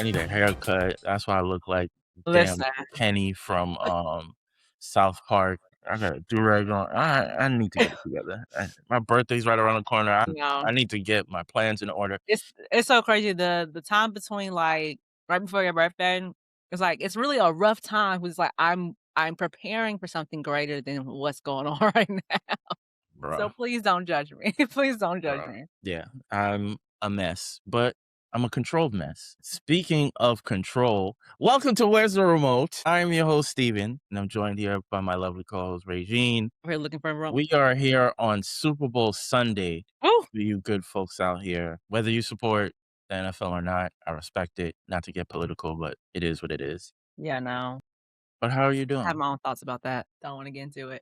need a haircut. That's why I look like damn Listen. Kenny from South Park. I got a do-rag on. I need to get it together. My birthday's right around the corner. I No. need to get my plans in order. It's so crazy. The time between, like, right before your birthday, it's like, it's really a rough time, because, like, I'm preparing for something greater than what's going on right now. So Bruh, please don't judge me. Please don't judge bruh. me. Yeah, I'm a mess, but I'm a controlled mess. Speaking of control, welcome to Where's the Remote? I am your host, Steven, and I'm joined here by my lovely co-host, Régine. We're looking for a room. We are here on Super Bowl Sunday. Ooh! For you good folks out here, whether you support the NFL or not, I respect it. Not to get political, but it is what it is. Yeah, no. But how are you I have doing? my own thoughts about that. Don't wanna get into it.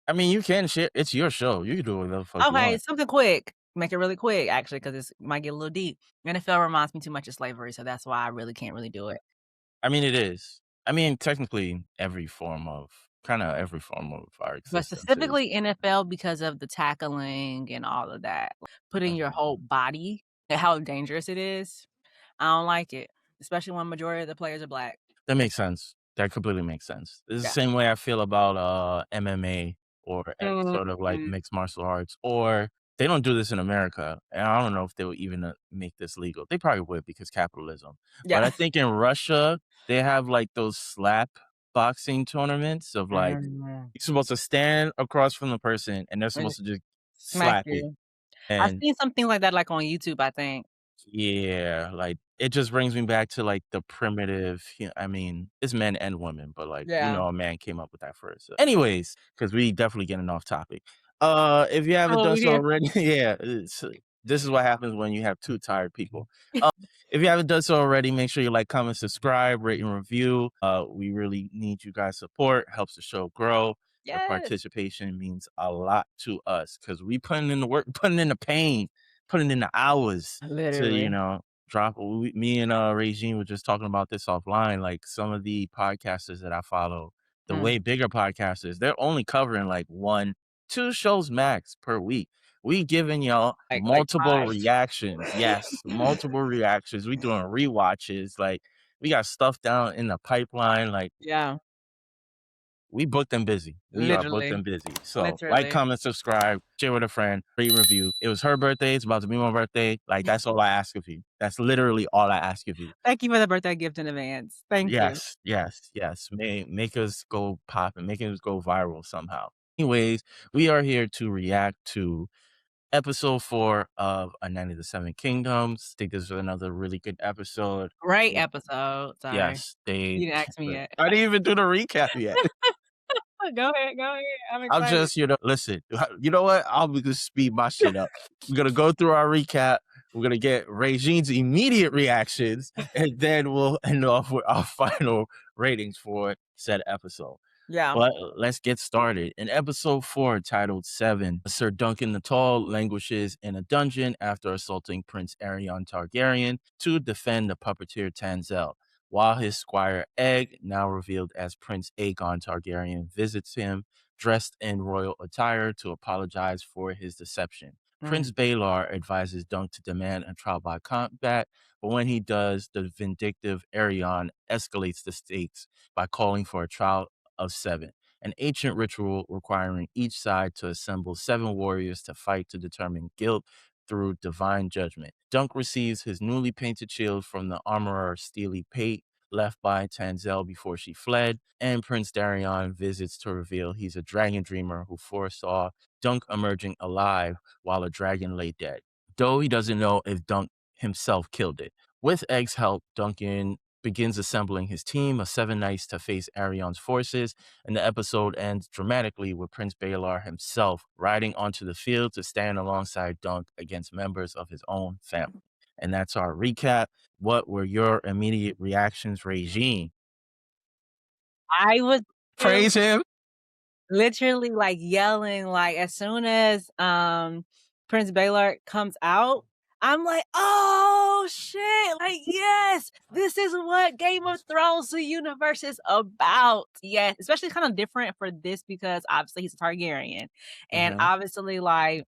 I mean, you can share. It's your show. You can do whatever the fuck you Okay, want. something quick. Make it really quick, actually, because it might get a little deep. NFL reminds me too much of slavery, so that's why I really can't really do it. I mean, it is. I mean, technically, every form of our But existence is. specifically NFL, because of the tackling and all of that, putting your whole body and how dangerous it is. I don't like it, especially when majority of the players are black. That makes sense. That completely makes sense. It's the Yeah. same way I feel about MMA or sort of like Mhm. mixed martial arts, or they don't do this in America, and I don't know if they would even make this legal. They probably would because capitalism. But Yeah. I think in Russia, they have like those slap boxing tournaments of like Mhm. you're supposed to stand across from the person and they're And supposed to just smack slap you. you. I've And seen something like that, like, on YouTube, I think. yeah, like, it just brings me back to, like, the primitive I mean, it's men and women, but, like, Yeah. a man came up with that first. So anyways, because we definitely getting off topic. If you haven't Oh, done we so here. already yeah, this is what happens when you have 2 tired people. If you haven't done so already, make sure you like, comment, subscribe, rate, and review. We really need you guys' support, helps the show grow. Your Yes. participation means a lot to us because we putting in the work, putting in the pain, putting in the hours to, Literally. drop. Me and Regine were just talking about this offline. Like some of the podcasters that I follow, the Mm. way bigger podcasters, they're only covering like 1, 2 shows max per week. We giving y'all Like multiple 5. reactions. Yes, multiple reactions. We doing rewatches. Like we got stuff down in the pipeline. Like Yeah. we booked and busy. We are booked Literally. and busy. So like, Literally. comment, subscribe, share with a friend, rate, review. It was her birthday. It's about to be my birthday. Like that's all I ask of you. That's literally all I ask of you. Thank you for the birthday gift in advance. Thank you. Yes, yes, yes. Make us go pop and make us go viral somehow. Anyways, we are here to react to episode 4 of A Night of the Seven Kingdoms. I think this is another really good episode. Great episode. Sorry. Yes, they. You didn't ask me yet. I didn't even do the recap yet. Go ahead, go ahead. I'm I'm excited. just, listen. You know what? I'll just speed my shit up. We're gonna go through our recap. We're gonna get Regine's immediate reactions, and then we'll end off with our final ratings for said episode. Yeah. But let's get started. In episode 4, titled 7, Sir Duncan the Tall languishes in a dungeon after assaulting Prince Aerion Targaryen to defend the puppeteer Tanzel, while his squire Egg, now revealed as Prince Aegon Targaryen, visits him dressed in royal attire to apologize for his deception. Mm. Prince Baelor advises Dunk to demand a trial by combat, but when he does, the vindictive Aerion escalates the stakes by calling for a trial of 7, an ancient ritual requiring each side to assemble 7 warriors to fight to determine guilt through divine judgment. Dunk receives his newly painted shield from the armorer Steely Pate, left by Tanzel before she fled, and Prince Darion visits to reveal he's a dragon dreamer who foresaw Dunk emerging alive while a dragon lay dead, though he doesn't know if Dunk himself killed it. With Egg's help, Duncan begins assembling his team of 7 knights to face Arion's forces, and the episode ends dramatically with Prince Baelor himself riding onto the field to stand alongside Dunk against members of his own family. And that's our recap. What were your immediate reactions, Regine? I was Praise him. literally, like, yelling, like, as soon as, Prince Baelor comes out, I'm like, "Oh, shit, like, yes, this is what Game of Thrones, the universe is about." Yes, especially kinda different for this because, obviously, he's a Targaryen, and Mhm. obviously, like,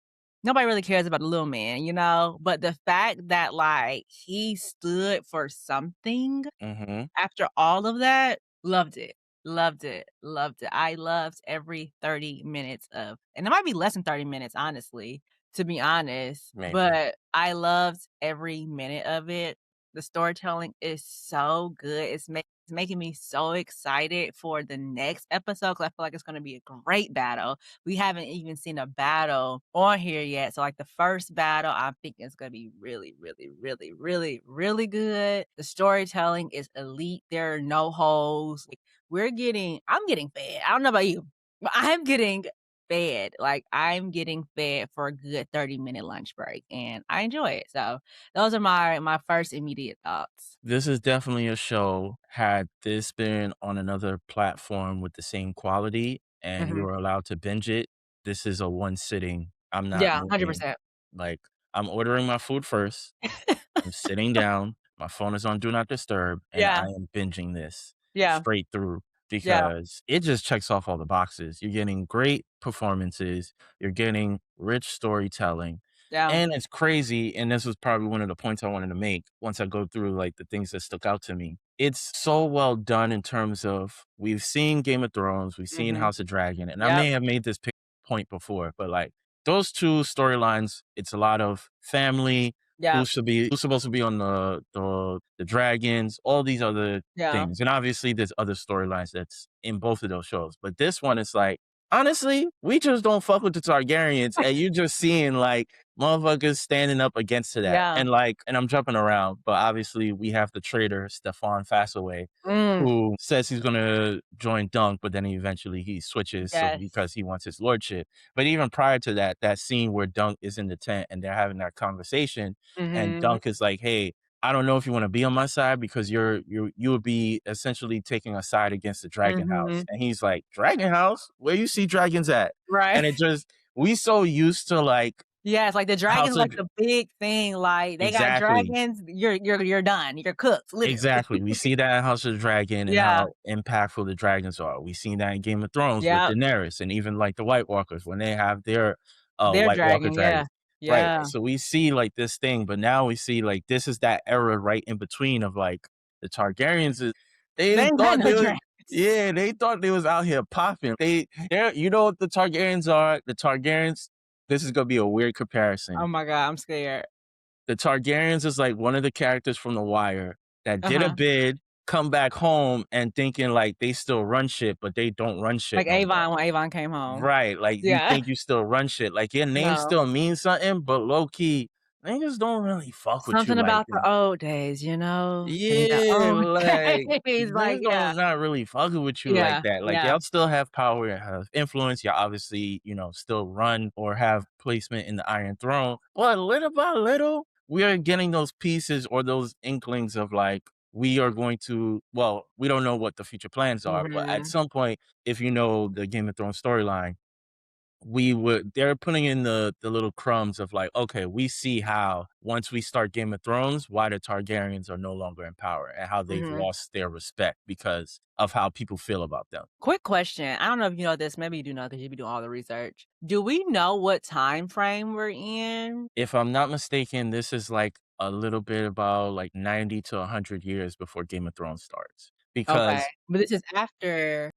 nobody really cares about the little man, you know? But the fact that, like, he stood for something Mhm. after all of that, loved it, loved it, loved it. I loved every 30 minutes of and it might be less than 30 minutes, honestly, to be honest, Maybe. but I loved every minute of it. The storytelling is so good. It's making me so excited for the next episode because I feel like it's gonna be a great battle. We haven't even seen a battle on here yet. So, like, the first battle, I think it's gonna be really, really, really, really, really good. The storytelling is elite. There are no holes. Like, I'm getting fed. I don't know about you, but I'm getting fed. Like, I'm getting fed for a good 30-minute lunch break, and I enjoy it. So, those are my first immediate thoughts. This is definitely a show. Had this been on another platform with the same quality and you Mhm. were allowed to binge it, this is a one sitting. I'm not Yeah, moving. 100%. Like, I'm ordering my food first. I'm sitting down, my phone is on do not disturb, and I Yeah, am binging this yeah, straight through yeah, because it just checks off all the boxes. You're getting great performances, you're getting rich storytelling, yeah. and it's crazy, and this was probably one of the points I wanted to make once I go through, like, the things that stuck out to me. It's so well done in terms of we've seen Game of Thrones, we've seen Mhm. House of Dragon, and I Yep. may have made this point before, but, like, those 2 storylines, it's a lot of family, Yep. who's supposed to be on the dragons, all these other Yeah. things. And obviously there's other storylines that's in both of those shows. But this one is like, honestly, we just don't fuck with the Targaryens. And you're just seeing like motherfuckers standing up against to that. Yeah. And like, and I'm jumping around, but obviously we have the traitor Stefan Fassaway Mm. who says he's gonna join Dunk, but then eventually he switches so Yes. because he wants his lordship. But even prior to that, that scene where Dunk is in the tent and they're having that conversation, and Mhm. Dunk is like, "Hey, I don't know if you want to be on my side because you would be essentially taking a side against the Dragon House." Mhm. And he's like, "Dragon House? Where you see dragons at?" Right. And it just we so used to like Yes, like, the House dragon's, of like, the big thing, like, they got exactly. dragons, you're done, you're cooked, literally. Exactly. We see that in House of the Dragon and Yeah. how impactful the dragons are. We seen that in Game of Thrones with Yep. Daenerys and even like the White Walkers when they have their Their White Walker dragon, yeah. dragons. Right. Yeah. So we see like this thing, but now we see like this is that era right in between of like the Targaryens is They they ain't got thought no they was dragons. yeah, they thought they was out here popping. They're you know what the Targaryens are? The Targaryens, this is gonna be a weird Oh comparison. my god, I'm scared. The Targaryens is like one of the characters from The Wire that did a Uh-huh. bid, come back home and thinking like they still run shit, but they don't run shit Like no more. Avon when Avon came home. Right, like you Yeah. think you still run shit, like your name No. still means something, but low key, niggas don't really fuck with you Something like about that. the old days, you know? In the Yeah, old like days, like, niggas yeah. don't not really fucking with you like Yeah, that. Like yeah. y'all still have power and have influence. Y'all obviously, you know, still run or have placement in the Iron Throne. But little by little, we are getting those pieces or those inklings of like we are going to well, we don't know what the future plans are, but at Mhm. some point, if you know the Game of Thrones storyline, we would they're putting in the little crumbs of like, okay, we see how once we start Game of Thrones, why the Targaryens are no longer in power and how they've Mhm. lost their respect because of how people feel about them. Quick question. I don't know if you know this, maybe you do know because you be doing all the research. Do we know what time frame we're in? If I'm not mistaken, this is like a little bit about like 90 to 100 years before Game of Thrones starts. Okay. Because But this is after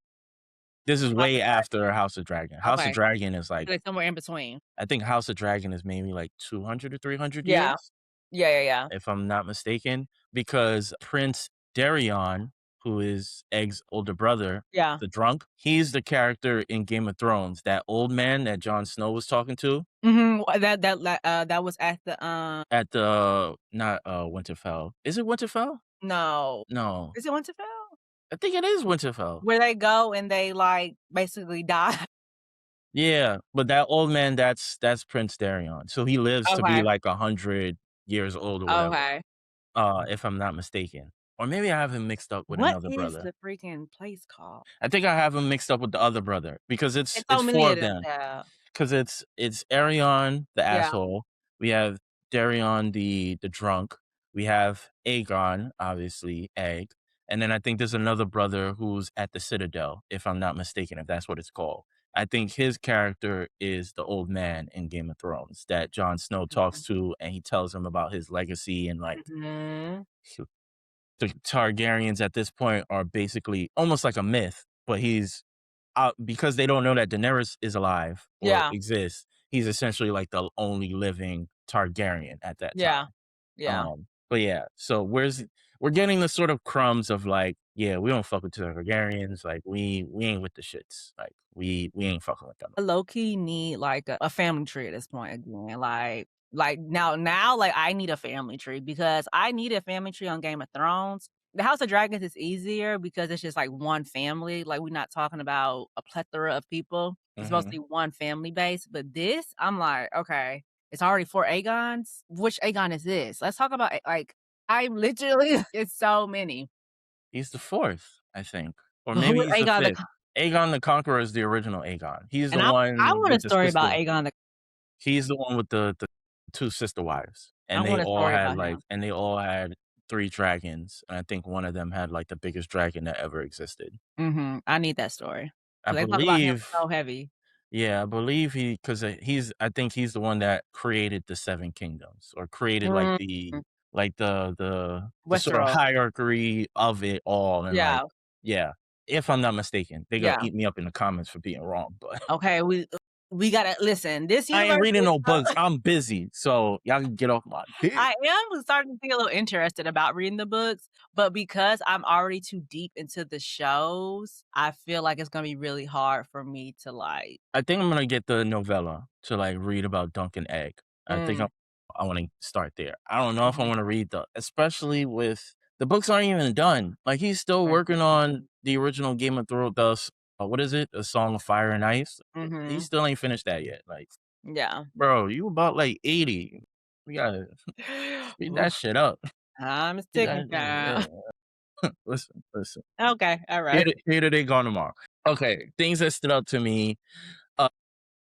this is House way of Dragon. after House of Dragon. House of Okay. Dragon is like So it's somewhere in between. I think House of Dragon is maybe like 200 or 300 Yeah. years. Yeah, yeah, yeah. If I'm not mistaken, because Prince Daryon, who is Egg's older brother, Yeah. the drunk, he's the character in Game of Thrones, that old man that Jon Snow was talking to Mhm. That was at the, at the not Winterfell. Is it Winterfell? no. No. Is it Winterfell? I think it is Winterfell. Where they go and they, like, basically die? Yeah, but that old man, that's Prince Daryon. So he lives to be Okay. like 100 years old or whatever, Okay. if I'm not mistaken. Or maybe I have him mixed up with What another is brother. the freaking place called? I think I have him mixed up with the other brother because It's it's so many 4 of of them, them. child. Because it's Arion, the Yeah. asshole. We have Darion, the drunk. We have Aegon, obviously, Egg. And then I think there's another brother who's at the Citadel, if I'm not mistaken, if that's what it's called. I think his character is the old man in Game of Thrones that Jon Snow talks to, and he tells him about his legacy and like Mhm. the Targaryens at this point are basically almost like a myth, but he's because they don't know that Daenerys is alive or Yeah, exists. He's essentially like the only living Targaryen at that yeah, time. yeah. But yeah, so we're getting the sort of crumbs of like, yeah, we don't fuck with Targaryens, like we ain't with the shits, like we ain't fucking with them. I low key need like a family tree at this point again. Like now like I need a family tree because I need a family tree on Game of Thrones. The House of Dragons is easier because it's just like one family. Like we're not talking about a plethora of people. It's Mhm. mostly one family base. But this, I'm like, okay, it's already 4 Aegons. Which Aegon is this? Let's talk about like I literally it's so many. He's the 4th, I think, or Who maybe is he's the Aegon the 5th. Aegon the Conqueror is the original Aegon. He's the I one want a with the story about sister. Aegon the He's the one with the 2 sister wives, I and they want a all story had, about like him. and they all had 3 dragons, and I think one of them had, like, the biggest dragon that ever existed. Mhm, I need that story I because they talk about him believe so heavy. yeah, I believe he 'cause, I think he's the one that created the 7 kingdoms or created, like, Mm, the sort of Westeros. hierarchy of it all, and, like Yeah, yeah, if I'm not mistaken. They're gonna yeah. eat me up in the comments for being wrong, but Okay, we gotta listen, this I universe ain't reading is no so books. I'm busy, so y'all can get off my dick. I am starting to be a little interested about reading the books, but because I'm already too deep into the shows, I feel like it's gonna be really hard for me to, like I think I'm gonna get the novella to, like, read about Dunk and Egg. I think mm, I wanna start there. I don't know if I mhm, wanna read especially with the books aren't even done. Like, he's still working on mhm, the original Game of Thrones, what is it? A Song of Fire and Ice? He mhm. still ain't finished that yet. Like, Yeah. bro, you about, like, 80. We gotta speed that Oof, shit up. time is Speed ticking, that child. listen. Okay, alright. Here today, gone tomorrow. Okay, things that stood out to me, uh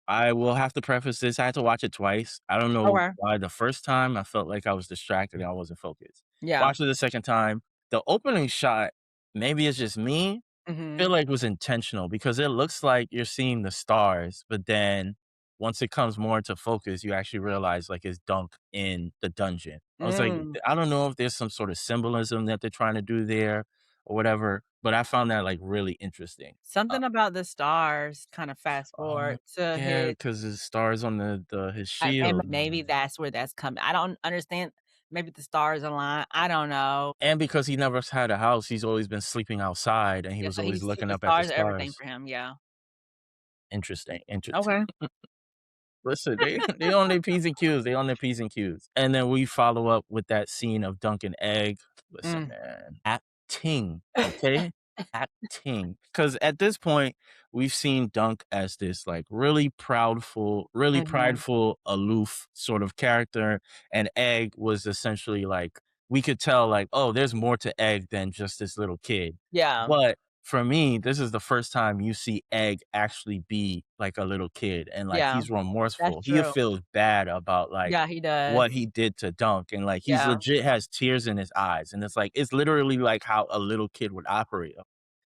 I will have to preface this, I had to watch it twice. I don't know Okay. why the first time I felt like I was distracted and I wasn't focused. Yeah. Watched it the second time, the opening shot, maybe it's just me, Mhm. feel like was intentional because it looks like you're seeing the stars, but then once it comes more into focus, you actually realize like it's Dunk in the dungeon. I was like, Mm. I don't know if there's some sort of symbolism that they're trying to do there or whatever, but I found that like really interesting. Uh, Something about the stars kinda fast uh, forward to yeah, his because his stars on the his and shield. maybe that's where that's coming I don't understand, maybe the stars align, I don't know. And because he never had a house, he's always been sleeping outside, and he Yeah, was so always he's looking the up at the stars are everything stars. for him, yeah. Interesting, interesting. Okay. Listen, they on their P's and Q's, they on their P's and Q's. And then we follow up with that scene of Dunk and Egg. Listen, Mm. man, acting, okay? Acting. Because at this point, we've seen Dunk as this like really Mhm. prideful, aloof sort of character. And Egg was essentially like, we could tell like, oh, there's more to Egg than just this little kid. Yeah, But for me, this is the first time you see Egg actually be like a little kid and like yeah, he's that's remorseful. He true. feels bad about like Yeah, he does. what he did to Dunk and like he's Yeah, legit has tears in his eyes. And it's like it's literally like how a little kid would operate.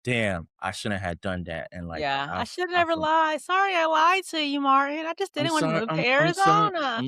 Damn, I shouldn't have done that. And like yeah. I should I never feel lie. Sorry I lied to you, Martin. I just I'm didn't wanna sorry. move to I'm sorry. Arizona.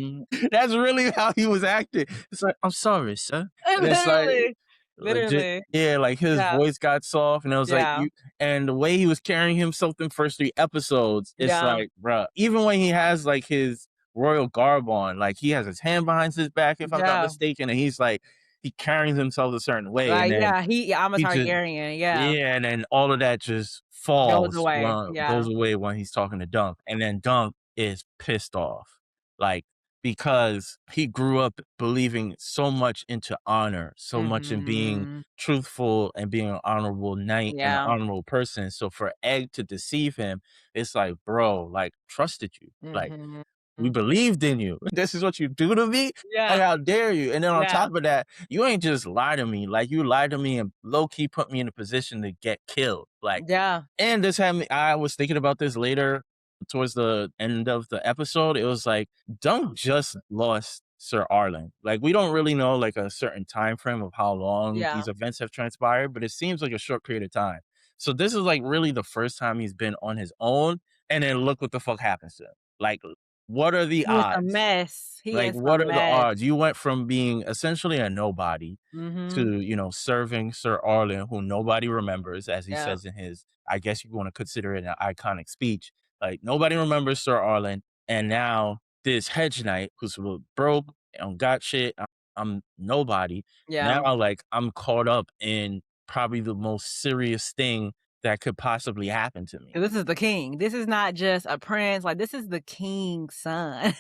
That's really how he was acting. It's like, I'm sorry, sir. And it's like Literally, legit, literally. yeah, like his Yeah, voice got soft, and it was like yeah, you, and the way he was carrying himself in first 3 episodes, it's yeah, like, bruh, even when he has like his royal garb on, like he has his hand behind his back, if I'm not yeah. mistaken, and he's like he carries himself a certain way, and Like, then yeah, I'm a he just Targaryen, yeah. yeah, and then all of that just Goes falls away, yeah. goes away when he's talking to Dunk, and then Dunk is pissed off, like, because he grew up believing so much into honor, so much in being Mhm. truthful and being an honorable knight and an Yeah. honorable person, so for Egg to deceive him, it's like, "Bro, like, trusted you, like, Mhm. we believed in you. This is what you do to me? Like, Yeah, how dare you?" And then on yeah, top of that, you ain't just lie to me. Like, you lied to me and low key put me in a position to get killed. Like, yeah. and this had me, I was thinking about this later towards the end of the episode. It was like, Dunk just lost Sir Arlen. Like, we don't really know, like, a certain time frame of how long Yeah. these events have transpired, but it seems like a short period of time. So this is, like, really the first time he's been on his own, and then look what the fuck happens to him. Like, what are the He was a odds? mess. He Like, is a what are the mess. odds? You went from being essentially a nobody Mhm. to, serving Sir Arlen, who nobody remembers, as he Yeah. says in his, I guess you wanna consider it an iconic speech. Like, nobody remembers Sir Arlen, and now this hedge knight who's broke, and got shit, I'm nobody. Now, Yeah. like, I'm caught up in probably the most serious thing that could possibly happen to me. 'Cause this is the king. This is not just a prince, like, this is the king's son.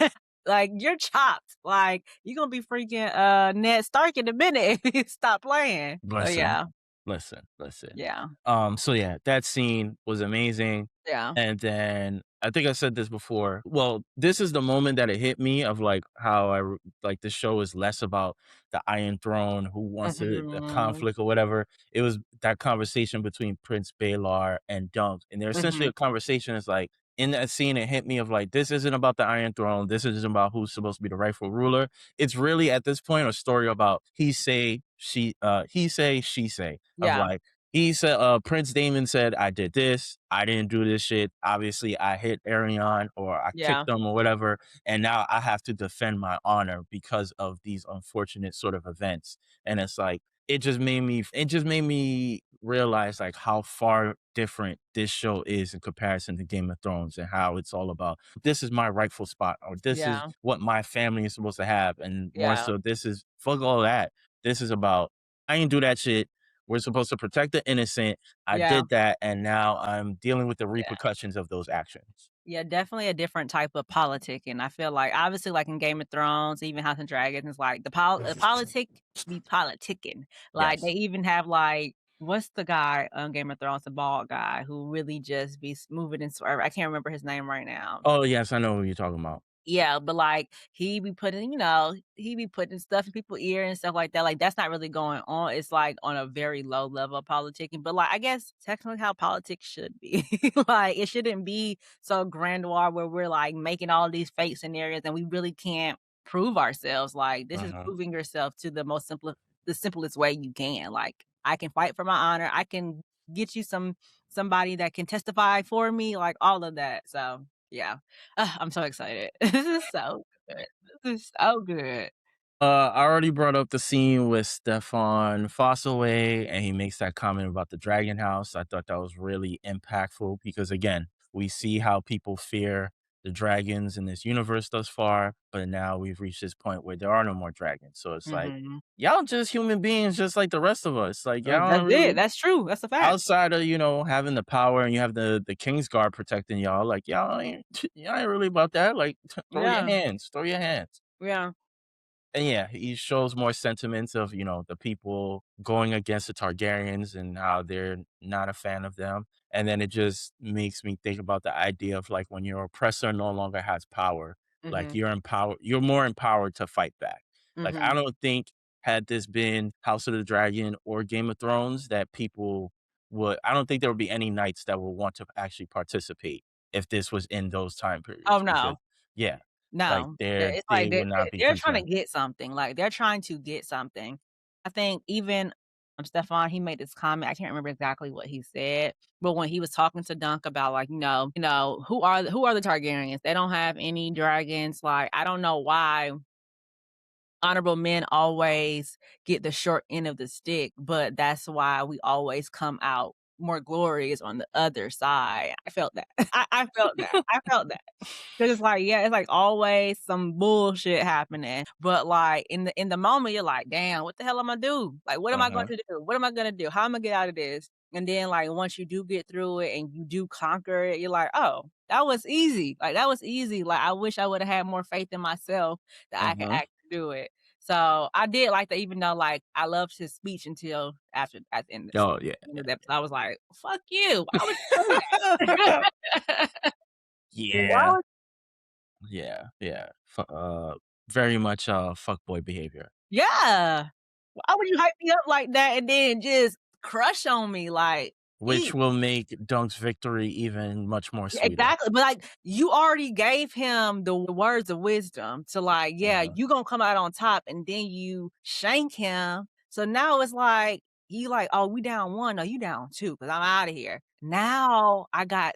Like, you're chopped. Like, you're gonna be freaking, Ned Stark in a minute if you stop playing. So, Listen, yeah. listen. Yeah. So yeah, that scene was amazing. Yeah. And then I think I said this before. Well, this is the moment that it hit me of like how like the show is less about the Iron Throne, who wants the Mhm. conflict or whatever. It was that conversation between Prince Baelor and Dunk, and they're essentially Mhm. a conversation. Is like in that scene, it hit me of like this isn't about the Iron Throne. This isn't about who's supposed to be the rightful ruler. It's really at this point a story about he say, she say of Yeah. like he said, Prince Damon said, I did this. I didn't do this shit. Obviously, I hit Arion or I Yeah. kicked him or whatever. And now I have to defend my honor because of these unfortunate sort of events. And it's like, it just made me realize like how far different this show is in comparison to Game of Thrones and how it's all about this is my rightful spot or this is Yeah. what my family is supposed to have. And more Yeah. so, this is fuck all that. This is about I ain't do that shit. We're supposed to protect the innocent. I Yeah. did that, and now I'm dealing with the Yeah. repercussions of those actions. Yeah, definitely a different type of politicking. I feel like obviously like in Game of Thrones, even House of Dragons, it's like the politic be politicking. Like they Yes. even have like what's the guy on Game of Thrones, the bald guy who really just be moving and swerving. I can't remember his name right now. Oh, yes, I know who you're talking about. Yeah, but, like, he be putting he be putting stuff in people's ear and stuff like that, like, that's not really going on, it's, like, on a very low level of politicking, but, like, I guess technically how politics should be. Like, it shouldn't be so grandiose where we're, like, making all these fake scenarios and we really can't prove ourselves, like, this is Mhm, proving yourself to the simplest way you can, like, I can fight for my honor, I can get you somebody that can testify for me, like, all of that, so, yeah. I'm so excited. This is so good. This is so good. I already brought up the scene with Stefan Fosselway, and he makes that comment about the Dragon House. I thought that was really impactful because, again, we see how people fear the dragons in this universe thus far, but now we've reached this point where there are no more dragons. So it's like, Mhm. y'all just human beings, just like the rest of us. Like, y'all That's don't it. really That's true. That's a fact. outside of, having the power and you have the Kingsguard protecting y'all, like, y'all ain't really about that, like, Yeah. throw your hands. Yeah. And yeah, he shows more sentiments of, the people going against the Targaryens and how they're not a fan of them. And then it just makes me think about the idea of like when your oppressor no longer has power, like Mhm. you're more empowered to fight back. Like I Mhm. don't think had this been House of the Dragon or Game of Thrones that people I don't think there would be any knights that would want to actually participate if this was in those time Oh, periods because no. yeah, like No. they It's they like would not be they're trying to concerned. get something, like, they're trying to get something. I think even, Stefan, he made this comment, I can't remember exactly what he said, but when he was talking to Dunk about, like, who are the Targaryens? They don't have any dragons, like, I don't know why honorable men always get the short end of the stick, but that's why we always come out more glorious on the other side. I felt that. I felt that. I felt that. 'Cause it's like, yeah, it's like always some bullshit happening, but, like, in the moment, you're like, "Damn, what the hell am I do? Like, what am I going Uh-huh. to do? What am I gonna do? How am I get out of this?" And then, like, once you do get through it and you do conquer it, you're like, "Oh, that was easy. Like, that was easy." Like, I wish I woulda had more faith in myself that I could Uh-huh. actually do it. So, I did like that even though, like, I loved his speech until after at the end of Oh, yeah. the episode. I was like, "Fuck you. Why would you do that?" Why Yeah. would Yeah. Very much, fuckboy behavior. Yeah. Why would you hype me up like that and then just crush on me? Like which will make Dunk's victory even much more Yeah, sweeter. exactly, but, like, you already gave him the words of wisdom to, like, "Yeah, Uh-huh. you gonna come out on top," and then you shank him, so now it's like, you like, "Oh, we down 1, no, you down 2 because 'cause I'm outta here." Now I got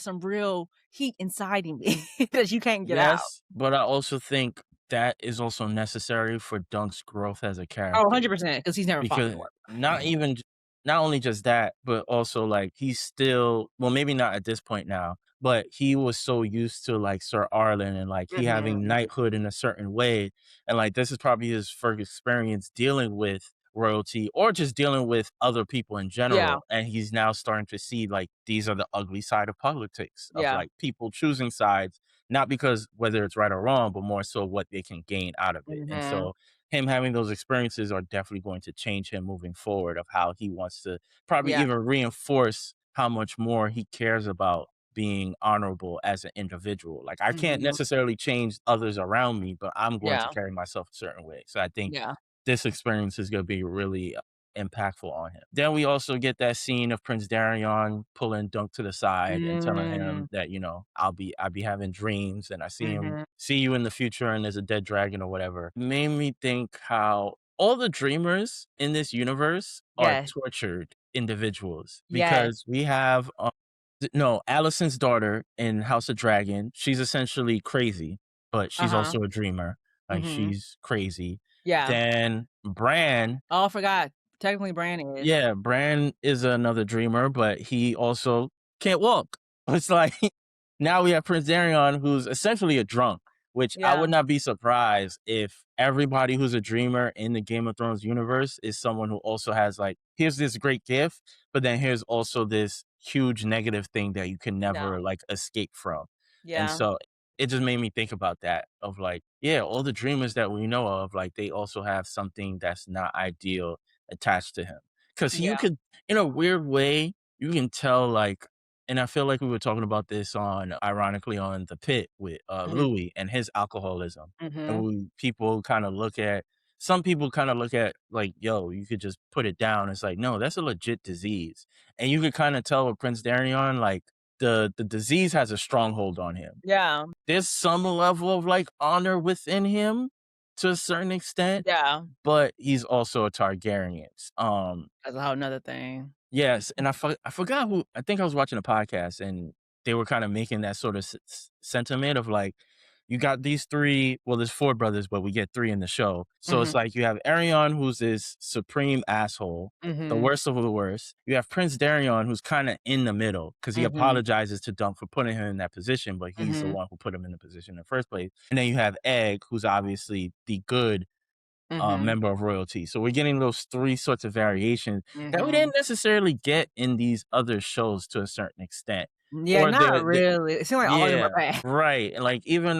some real heat inside of me that you can't get out. Yes, but I also think that is also necessary for Dunk's growth as a Oh, character. 100% 'cause he's never fought Because before. not even j not only just that, but also, like, he's still well, maybe not at this point now, but he was so used to, like, Sir Arlen and, like, he having Mhm. knighthood in a certain way, and, like, this is probably his first experience dealing with royalty or just dealing with other people in Yeah, general, and he's now starting to see, like, these are the ugly side of politics, of, yeah. like, people choosing sides, not because whether it's right or wrong, but more so what they can gain out of it, and Mhm. so him having those experiences are definitely going to change him moving forward of how he wants to probably Yeah. even reinforce how much more he cares about being honorable as an individual. Like I can't Mhm. necessarily change others around me, but I'm going to Yeah, carry myself a certain way. So I think yeah. this experience is going to be really impactful on him. Then we also get that scene of Prince Darion pulling Dunk to the side and telling him Mm. that, I'll be having dreams and I Mhm. see you in the future and there's a dead dragon or whatever. Made me think how all the dreamers in this universe are Yes, tortured individuals yes. because we have no, Alicent's daughter in House of Dragon, she's essentially crazy, but she's Uh-huh. also a dreamer. Like Mhm. she's crazy. Yeah. Then Bran, Oh, I forgot. Technically, Bran is. yeah, Bran is another dreamer, but he also can't walk. It's like now we have Prince Darion, who's essentially a drunk, which I Yeah, would not be surprised if everybody who's a dreamer in the Game of Thrones universe is someone who also has like, here's this great gift, but then here's also this huge negative thing that you can yeah, never like escape from. And yeah, so it just made me think about that of like, yeah, all the dreamers that we know of, like they also have something that's not ideal attached to him. Cause you yeah. could, in a weird way, you can tell like, and I feel like we were talking about this on, ironically, on The Pit with Mhm, Louis and his alcoholism. And mhm. people kind of look at, some people kind of look at like, yo, you could just put it down. It's like, no, that's a legit disease. And you could kind of tell with Prince Darion, like the disease has a stronghold on him. Yeah, There's some level of like honor within him to a certain extent, yeah. but he's also a Targaryen. That's a whole 'nother thing. Yes, and I forgot who I think I was watching a podcast and they were kinda making that sort of sentiment of, like, you got these 3 well, there's 4 brothers, but we get 3 in the show. So it's Mhm, like you have Arion, who's this supreme asshole, the mhm, worst of the worst. You have Prince Darion, who's kinda in the middle because he mhm, apologizes to Dunk for putting him in that position, but he's the mhm, one who put him in the position in the first place. And then you have Egg, who's obviously the good mhm, member of royalty. So we're getting those 3 sorts of variations that we mhm. didn't necessarily get in these other shows to a certain extent. Yeah, Or not the really. It seemed like all of them were yeah, bad. right. And like even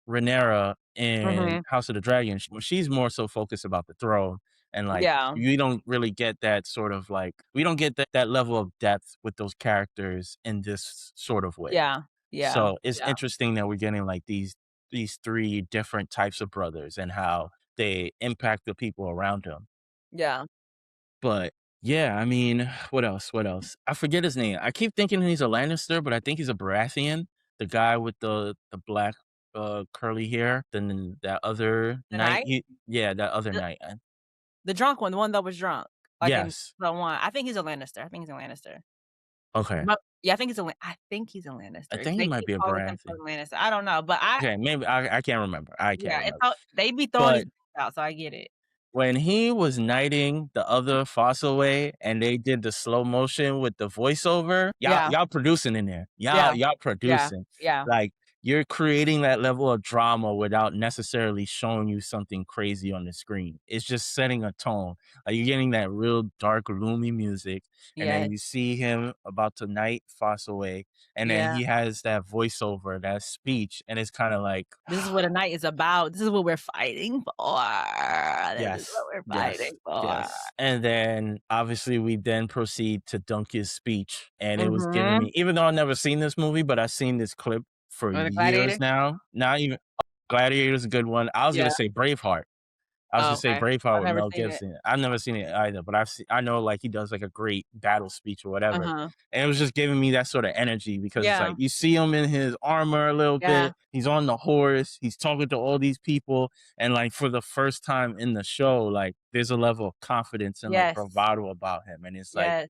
Rhaenyra in Mhm. House of the Dragon, she's more so focused about the throne. And like Yeah, you don't really get that sort of like we don't get that level of depth with those characters in this sort of way. yeah, yeah, So it's yeah, interesting that we're getting like these 3 different types of brothers and how they impact the people around them. yeah. But yeah, I mean, what else? What else? I forget his name. I keep thinking he's a Lannister, but I think he's a Baratheon, the guy with the black curly hair. Then that other The knight, Knight? yeah, that other The knight. the drunk one, the one that was drunk, like in Yes. the one. I think he's a Lannister. I think he's a Lannister. Okay. But yeah, I think he's a I Lannister 'cause think he they might keep be a calling him Baratheon. a Lannister. I don't know, but I Okay, maybe I can't remember. I can't yeah, it's remember. all they be throwing his But name out, so I get it. when he was knighting the other fossilway and they did the slow motion with the voiceover, Yeah, y'all producing in there. yeah, Y'all yeah, producing. yeah. Like you're creating that level of drama without necessarily showing you something crazy on the screen. It's just setting a tone. Like you're getting that real dark, gloomy music, and Yeah, then you see him about to knight Fossilway, and then yeah. he has that voiceover, that speech, and it's kind of like This is what a night is about. This is what we're fighting for. This is what yes, we're yes, fighting for. yes. And then obviously we then proceed to Duncan's speech. And it was giving Mhm. me, even though I've never seen this movie, but I've seen this clip for Or the Gladiator? years now. Not even Gladiator's a good one. I was Yeah. gonna say Braveheart. I was Oh, gonna say okay. Braveheart I've with never Mel seen it. Gibson. I've never seen it either, but I know like he does like a great battle speech or whatever. Uh-huh. And it was just giving me that sort of energy because it's Yeah. like you see him in his armor a little Yeah. bit. He's on the horse. He's talking to all these people, and like for the first time in the show, like there's a level of confidence and like Yes. bravado about him, and it's like Yes.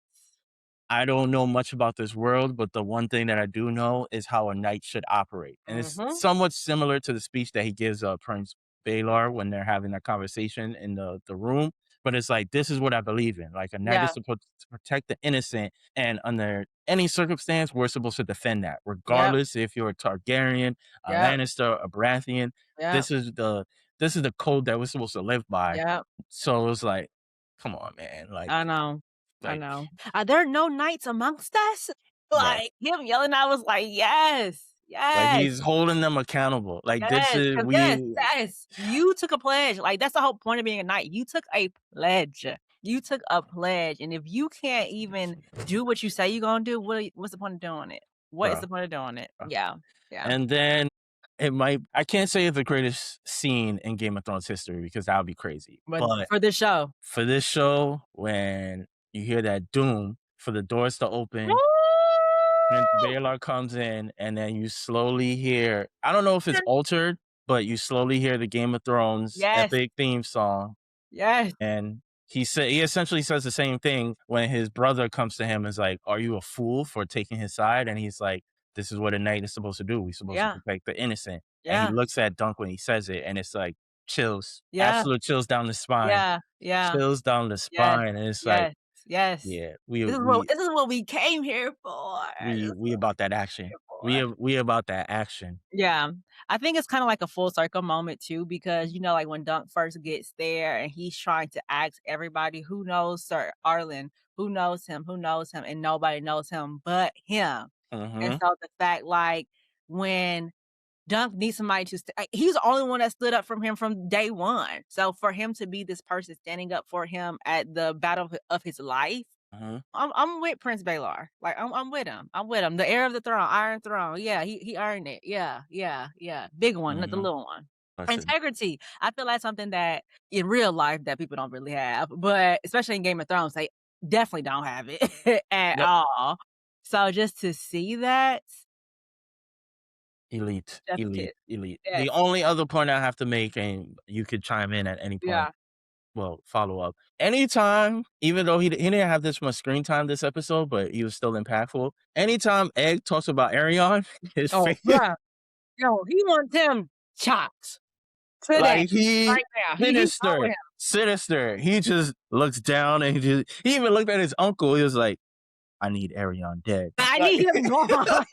I don't know much about this world, but the one thing that I do know is how a knight should operate. And it's Mhm. somewhat similar to the speech that he gives Prince Baelor when they're having that conversation in the room. But it's like, this is what I believe in. Like a knight is Yeah. supposed to protect the innocent, and under any circumstance, we're supposed to defend that, Yep. regardless if you're a Targaryen, a Yep. Lannister, a Baratheon. Yep. This is the this is the code that we're supposed to live by. Yep. So it's like, come on, man. I know. I Like, know. Are there no knights amongst us? bro. Like, him yelling, I was like, "Yes. Like, Yes. he's holding them accountable. Like, this Yes. is 'Cause yes, we yes. You took a pledge. Like, that's the whole point of being a knight. You took a pledge. You took a pledge, and if you can't even do what you say you're gonna do, what's the point of doing it? What is bro. the point of doing it? Yeah. Yeah. And then I can't say it's the greatest scene in Game of Thrones history because that would be crazy. But But for this show. for this show, when you hear that doom for the doors to open, Prince Woo! Baelor comes in, and then you slowly hear I don't know if it's altered, but you slowly hear the Game of Thrones Yes. epic theme song. Yes. And he essentially says the same thing when his brother comes to him and is like, "Are you a fool for taking his side?" And he's like, "This is what a knight is supposed to do. We're supposed to Yeah. protect the innocent." And he Yeah. looks at Dunk when he says it, and it's like chills, Yeah. absolute chills down the spine, Yeah. Yeah. chills down the Yes. spine, and it's like, Yes. Yes. yeah, This is what we came here for. This is we what about that we came action. for. We about that action. Yeah. I think it's kinda like a full circle moment too because, like, when Dunk first gets there and he's trying to ask everybody who knows Sir Arlen, who knows him, and nobody knows him but him. And Mhm, so the fact, like, when Dunk needs somebody to he's the only one that stood up from him from day one. So for him to be this person standing up for him at the battle of his life, mhm, I'm with Prince Baelor. Like, I'm with him. I'm with him. The heir of the throne, Iron Throne. Yeah, he earned it. Yeah, yeah, yeah. Big one, not the mhm. little one. Listen, Integrity. I feel like something that in real life that people don't really have, but especially in Game of Thrones, they definitely don't have it at yep, all. So just to see that, elite, chef elite, kiss. elite. Yes. The only other point I have to make, and you could chime in at any point, Yeah. well, follow up. Anytime, even though he didn't have this much screen time this episode, but he was still impactful. Anytime Egg talks about Arion, his Oh, face, bruh. Yo, he wants him chopped today, like he right now. He's over sinister, him. sinister. He just looks down and he even looked at his uncle. He was like, "I need Arion dead." I Like, need him gone.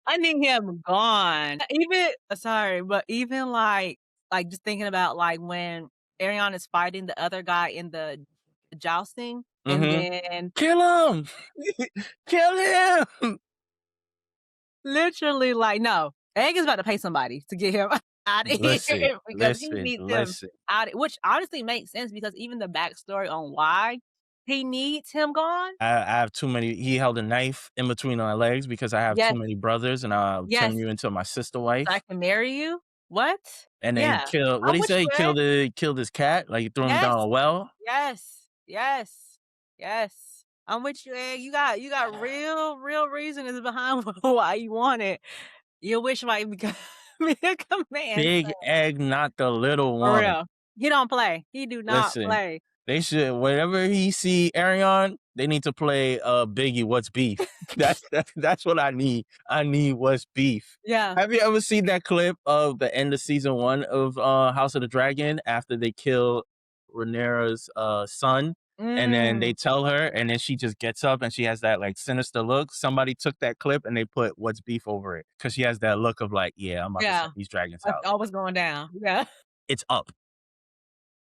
I need him gone. Even sorry, but even like just thinking about like when Arion is fighting the other guy in the jousting, and mm-hmm. then Kill him, kill him. literally like no, Egg is about to pay somebody to get him out of here Listen, because he listen, needs him listen. out. Which honestly makes sense because even the backstory on why he needs him gone. I have too many. He held a knife in between my legs because I have too Yes, many brothers, and I'll turn yes, you into my sister so I wife. can marry you. What? And then Yeah, kill I'm what'd he with say? you, He Egg. killed his cat, like, he threw him down Yes. a well? Yes. Yes. Yes. I'm with you, Egg. You got real reasons behind why you want it. Your wish might become be a command, Big so Egg, not the little for one. real. He don't play. He do not Listen, play. they should whenever he see Arion, they need to play, Biggie, "What's Beef?" That's what I need. I need "What's Beef?" Yeah. Have you ever seen that clip of the end of season 1 of, House of the Dragon after they kill Rhaenyra's, son, and then they Mm. tell her, and then she just gets up and she has that, like, sinister look? Somebody took that clip and they put "What's Beef?" over it because she has that look of like, "Yeah, I'm about to send Yeah. these dragons That's out." always going down. Yeah. It's up.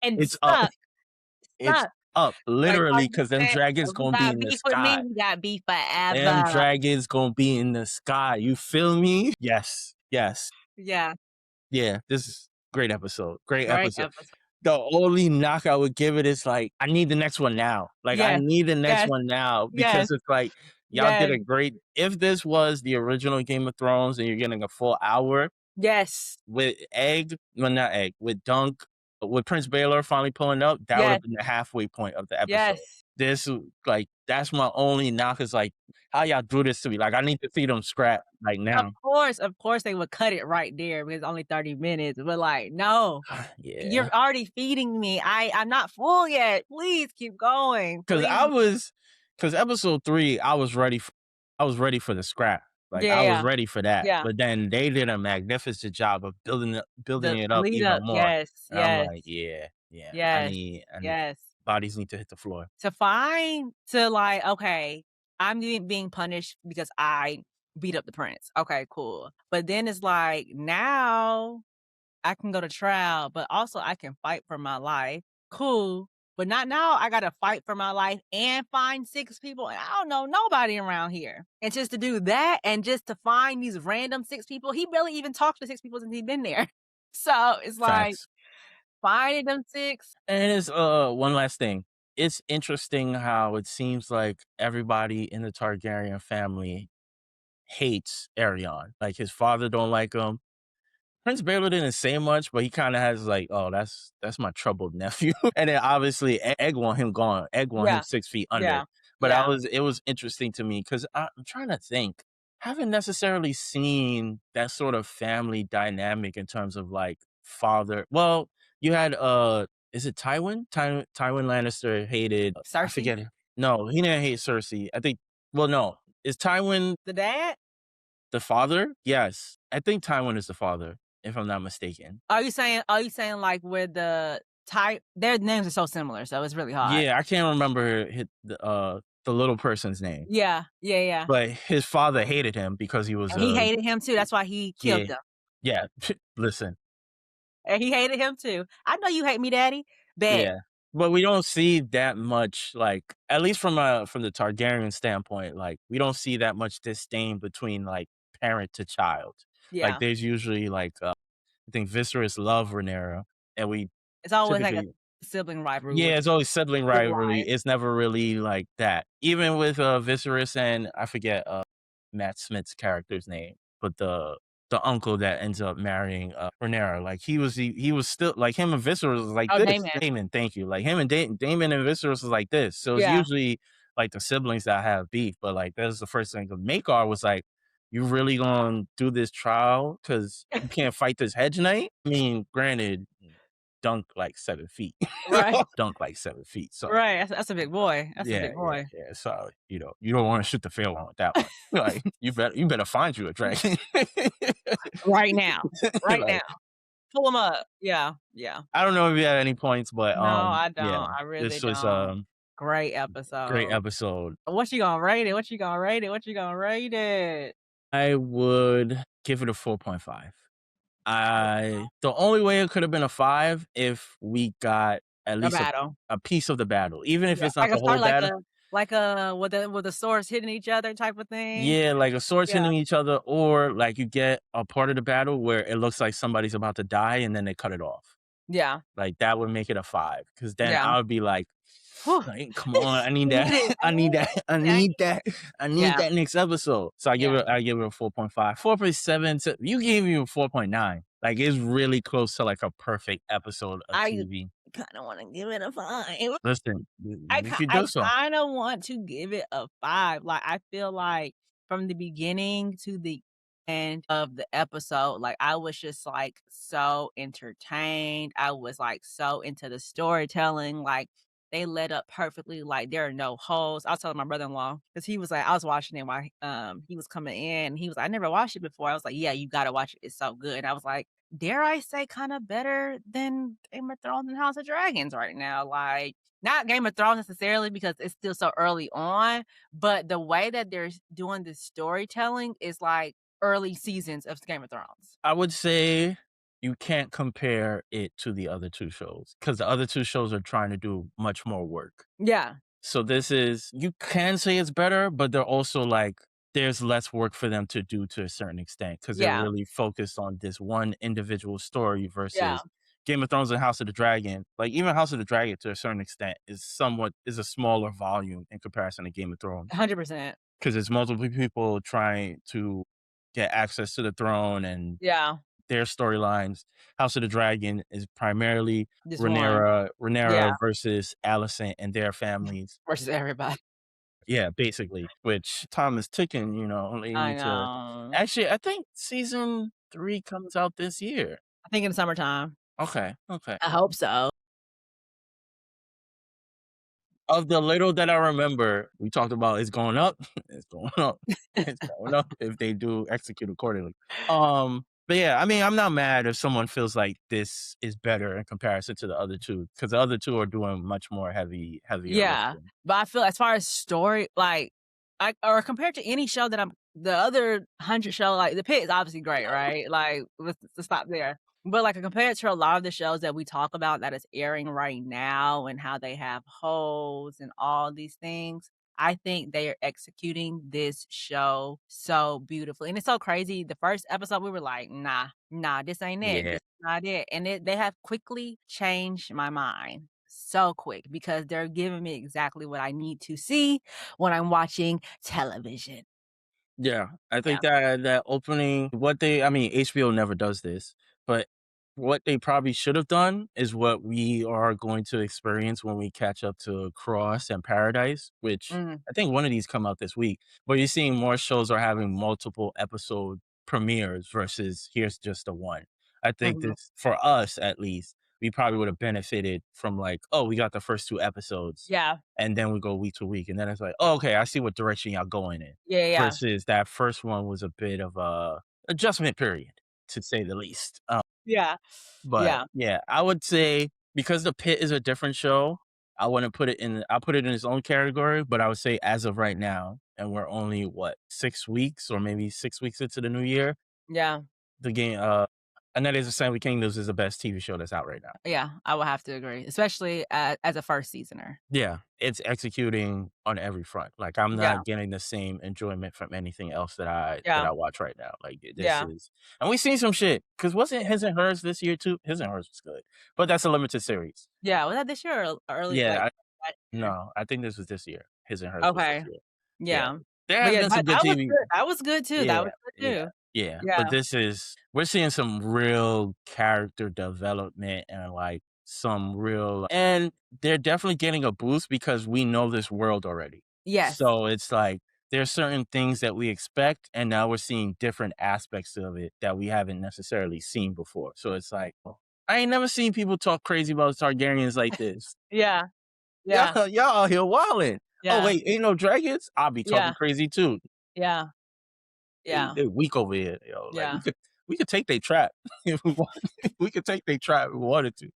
And It's up. stuck, It's stuck. up, Like literally, Cardi B because them said, dragons "If you gonna be got in the beef with me, sky. we got beef Them forever." dragons gonna be in the sky, you feel me? Yes, yes. Yeah. Yeah, this is great episode, great Great episode. episode. The only knock I would give it is, like, I need the next one now. Like, I Yes. need the next Yes. one now Yes. because it's like, y'all did Yes. a great if this was the original Game of Thrones and you're getting a full hour, Yes. with Egg, well, not Egg, with Dunk, with Prince Baylor finally pulling up, that would Yes. have been the halfway point of the episode. Yes. This, like, that's my only knock is like, how y'all do this to me? Like, I need to see them scrap, like, now. Of course, they would cut it right there because it's only 30 minutes, but, like, no, Yeah. you're already feeding me. I'm not full yet. Please keep going, 'Cause please. 'cause episode 3, I was ready for the scrap. Like, I was Yeah, ready for that, yeah. but then they did a magnificent job of building The it up lead even up, more, yes, and I'm yes, like, "Yeah, yeah, yes, I need yes. bodies need to hit the floor." Like, okay, I'm being punished because I beat up the prince. Okay, cool. But then it's like, now I can go to trial, but also I can fight for my life. Cool. But not now. I gotta fight for my life and find 6 people, and I don't know nobody around here. And just to do that and just to find these random 6 people, he barely even talked to 6 people since he's been there. So it's like Facts. finding them 6. And it's, one last thing. It's interesting how it seems like everybody in the Targaryen family hates Aerion. Like, his father don't like him. Prince Baylor didn't say much, but he kinda has like, "Oh, that's my troubled nephew." And then obviously Egg want him gone. Egg want him Yeah, 6 feet under. yeah, But I yeah. was it was interesting to me 'cause I'm trying to think. Haven't necessarily seen that sort of family dynamic in terms of like father well, you had, is it Tywin? Tywin Lannister hated I Cersei? forget it. No, he didn't hate Cersei. I think well, no. Is Tywin The dad? the father? Yes. I think Tywin is the father, if I'm not mistaken. Are you saying, like, where the type their names are so similar, so it's really hard. Yeah, I can't remember the little person's name, Yeah, yeah, yeah. but his father hated him because he was, And he hated him too, that's why he killed yeah, them. yeah, listen, And he hated him too. "I know you hate me, daddy." Bet. yeah, but we don't see that much, like, at least from the Targaryen standpoint, like, we don't see that much disdain between, like, parent to child. Like, Yeah. there's usually, like, I think Viserys love Rhaenyra, and we It's always like a typically sibling rivalry, yeah, which it's always sibling is rivalry. life. It's never really like that. Even with, Viserys and I forget, Matt Smith's character's name, but the uncle that ends up marrying, Rhaenyra, like, he was still like, him and Viserys was like Oh, this. Damon. Daemon, thank you. Like, him and Daemon and Viserys was like this. So, it's Yeah. usually, like, the siblings that have beef, but, like, that was the first thing. 'Cause Maekar was like, "You really gonna do this trial because you can't fight this hedge knight?" I mean, granted, Dunk like 7 feet. Right. Dunk like 7 feet, so Right, that's a big boy. That's a yeah, big yeah, boy. yeah, so, you don't wanna shoot the fair one with that one. Like, you better find you a dragon. Right now. Right now. Like, Pull him up. Yeah, yeah. I don't know if you had any points, but, No, I yeah, don't. I really this was, don't. Great great episode. episode. What you gonna rate it? What you gonna rate it? What you gonna rate it? I would give it a 4.5. I the only way it could have been a 5 if we got at A least battle. a piece of the battle, even if Yeah, it's not the whole like battle. with the swords hitting each other type of thing. Yeah, like a swords Yeah, hitting each other, or like you get a part of the battle where it looks like somebody's about to die and then they cut it off. yeah, Like that would make it a 5, because then yeah. I would be Whew. like, come on, I need I that. need it. I I need need that. it. I I need need that. I need Yeah, that next episode. So yeah. I give it a 4.5. 4.7 to you gave me a 4.9. Like it's really close to like a perfect episode of I TV. kinda wanna give it a 5. Listen, you could I do so. kinda want to give it a 5. Like, I feel like from the beginning to the end of the episode, like, I was just, like, so entertained. I was, like, so into the storytelling, like, they led up perfectly, like, there are no holes. I was telling my brother-in-law because he was like I was watching it while, he was coming in, he was like, "I never watched it before." I was like, "Yeah, you gotta watch it. It's so good." And I was like, dare I say kinda better than Game of Thrones and House of Dragons right now, like, not Game of Thrones necessarily because it's still so early on, but the way that they're doing the storytelling is like early seasons of Game of Thrones. I would say you can't compare it to the other two shows because the other two shows are trying to do much more work. Yeah, So this is you can say it's better, but they're also like there's less work for them to do to a certain extent because they're yeah, really focused on this one individual story yeah, versus Game of Thrones and House of the Dragon. Like even House of the Dragon to a certain extent is a smaller volume in comparison to Game of Thrones 100%. because it's multiple people trying to get access to the throne and Yeah, their storylines. House of the Dragon is primarily Just one. Rhaenyra Yeah, versus Alicent and their families. versus everybody. Yeah, basically, which time is ticking, they I need to know. actually, I think season 3 comes out this year. I think in the summertime. Okay, okay. I hope so. Of the little that I remember, we talked about it's going up, it's going up, it's going up if they do execute accordingly. But yeah, I mean, I'm not mad if someone feels like this is better in comparison to the other 2, because the other 2 are doing much more heavier Yeah, lifting. but I feel as far as story, like, I or compared to any show that I'm the other 100 show, like, The Pit is obviously great, right? Like, let's stop there. But, like, compared to a lot of the shows that we talk about that is airing right now and how they have holes and all these things, I think they are executing this show so beautifully, and it's so crazy. The first episode, we were like, "Nah, nah, this ain't it. Yeah. This is not it," and they have quickly changed my mind so quick because they're giving me exactly what I need to see when I'm watching television. Yeah, I Yeah. think that opening, what they, I mean, HBO never does this, but what they probably should have done is what we are going to experience when we catch up to Cross and Paradise, which Mm, I think one of these come out this week. But you're seeing more shows are having multiple episode premieres versus here's just the one. I think mhm. this, for us at least, we probably would have benefited from like, oh, we got the first 2 episodes, Yeah. and then we go week to week, and then it's like, oh, okay, I see what direction y'all going in. Yeah, yeah. Versus that first one was a bit of a adjustment period, to say the least. Yeah. But Yeah. yeah, I would say because The Pit is a different show, I'll put it in its own category, but I would say as of right now, and we're only what, 6 weeks or maybe 6 weeks into the new year, Yeah. the game, and that is the Seven Kingdoms is the best TV show that's out right now. Yeah. I will have to agree, especially as a first seasoner. Yeah, it's executing on every front. Like, I'm Yeah. not getting the same enjoyment from anything else that Yeah. I watch right now. Like, this Yeah. is, and we've seen some shit. Cause wasn't His and Hers this year too? His and Hers was good, but that's a limited series. Yeah. Was that this year or early, Yeah, like, I last year? no, I think this was this year. His and Hers was this Okay. year. Yeah. Yeah. There But has yeah, been some good that was TV. good. That was good too. That Yeah, was good yeah, too. yeah, but Yeah. this is, we're seeing some real character development and, like, some real, and they're definitely getting a boost because we know this world already. Yes. So, it's like, there's certain things that we expect, and now we're seeing different aspects of it that we haven't necessarily seen before. So, it's like, I ain't never seen people talk crazy about Targaryens like this. Yeah. Yeah. Y'all out here wildin'. "Oh, Yeah. wait, ain't no dragons? I'll be talking Yeah. crazy too. Yeah. They Yeah. they weak over here, yo." Like, Yeah. we could take they trap if we want. We could take they trap if we wanted to.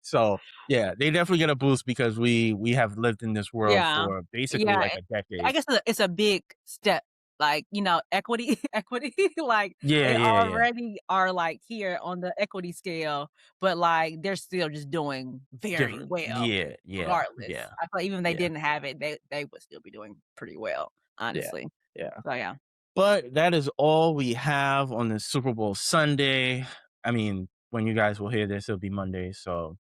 So, yeah, they definitely get a boost because we have lived in this world Yeah. for basically Yeah, like a I decade. guess it's a big step, like, equity equity, like, Yeah, they yeah, yeah. already are, like, here on the equity scale, but, like, they're still just doing very Different. well Yeah, yeah, regardless. yeah, I feel like even if they yeah, didn't have it, they would still be doing pretty well, yeah, honestly. yeah. So, yeah. But that is all we have on the Super Bowl Sunday. I mean, when you guys will hear this, it'll be Monday, so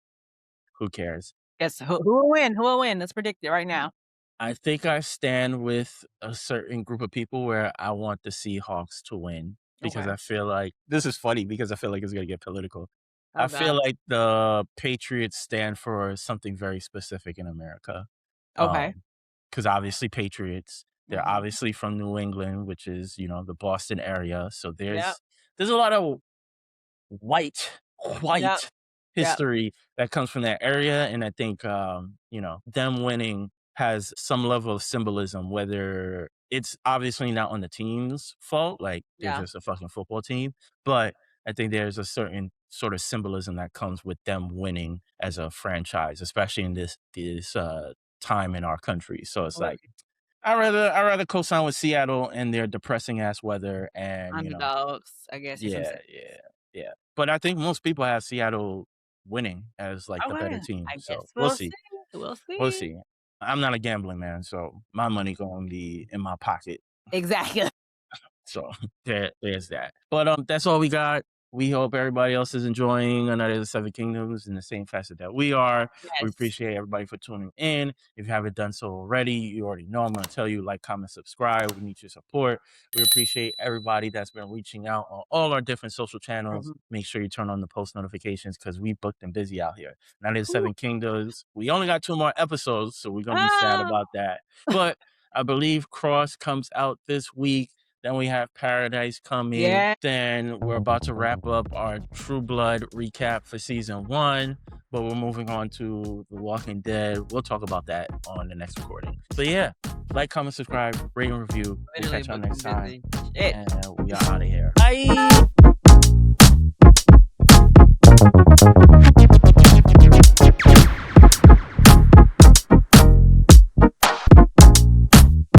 who cares? Guess who will win? Who will win? Let's predict it right now. I think I stand with a certain group of people where I want the Seahawks to win because Okay. I feel like this is funny because I feel like it's gonna get political. I Oh feel god. like the Patriots stand for something very specific in America. Okay. Because obviously Patriots, they're Mhm. obviously from New England, which is, the Boston area. So Yep. there's a lot of white Yep. white Yep. history that comes from that area, and I think, them winning has some level of symbolism, whether it's obviously not on the team's fault, like, they're Yeah. just a fucking football team, but I think there's a certain sort of symbolism that comes with them winning as a franchise, especially in this time in our country. So it's Okay. like, I rather co-sign with Seattle and their depressing ass weather and, Underdogs, I guess you some yeah, say. yeah, yeah. But I think most people have Seattle winning as, like, the better Okay. team, I guess so we'll we'll see. see. We'll We'll see. see. I'm not a gambling man, so my money gonna be in my pocket. Exactly. So there's that. But, that's all we got. We hope everybody else is enjoying United of the Seven Kingdoms in the same facet that we are. We Yes. appreciate everybody for tuning in. If you haven't done so already, you already know I'm going to tell you, like, comment, subscribe. We need your support. We appreciate everybody that's been reaching out on all our different social channels. Make sure you turn on the post notifications because we booked and busy out here. United of the Seven Kingdoms. We only got 2 more episodes, so we're going to be sad about that. But I believe Cross comes out this week. Then we have Paradise coming. Yeah. Then we're about to wrap up our True Blood recap for season 1. But we're moving on to The Walking Dead. We'll talk about that on the next recording. So yeah, like, comment, subscribe, rate, and review. We'll catch y'all next time. And we are out of here. Bye.